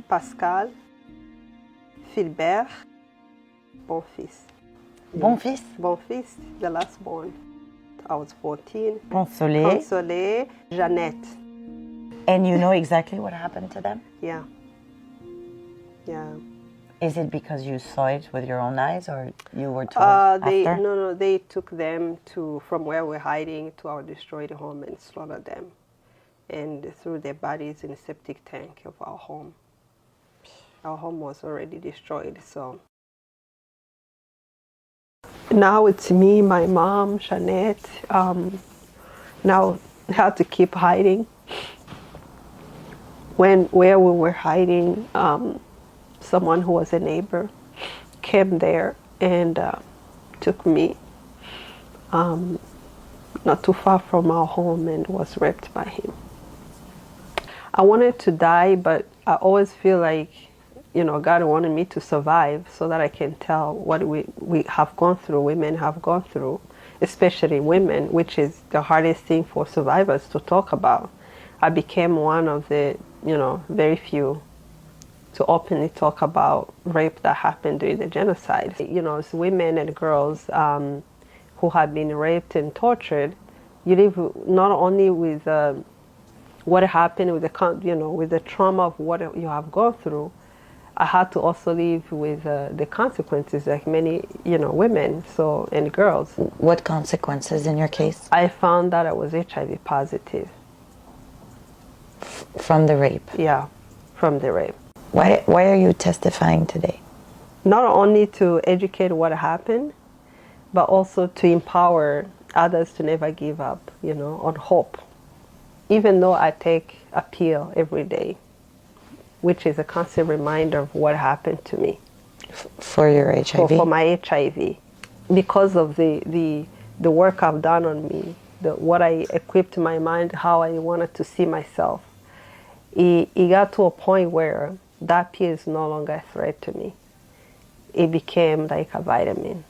Pascal, Philbert, Bonfils. Bonfils? Bonfils, the last born. I was 14. Consolee? Consolee, Jeannette. And you know exactly what happened to them? Yeah. Yeah. Is it because you saw it with your own eyes, or you were told after? No, they took them from where we're hiding to our destroyed home and slaughtered them. And threw their bodies in a septic tank of our home. Our home was already destroyed, so. Now it's me, my mom, Jeannette. Now I had to keep hiding. Where we were hiding, someone who was a neighbor came there and took me not too far from our home and was raped by him. I wanted to die, but I always feel like, you know, God wanted me to survive so that I can tell what we have gone through, women have gone through, especially women, which is the hardest thing for survivors to talk about. I became one of the, you know, very few to openly talk about rape that happened during the genocide. You know, as women and girls who have been raped and tortured, you live not only with what happened with the, you know, with the trauma of what you have gone through. I had to also live with the consequences, like many, you know, women and girls. What consequences in your case? I found that I was HIV positive. From the rape? Yeah, from the rape. Why are you testifying today? Not only to educate what happened, but also to empower others to never give up, you know, on hope. Even though I take a pill every day, which is a constant reminder of what happened to me. For your HIV? For my HIV. Because of the work I've done on me, what I equipped my mind, how I wanted to see myself, it got to a point where that pill is no longer a threat to me. It became like a vitamin.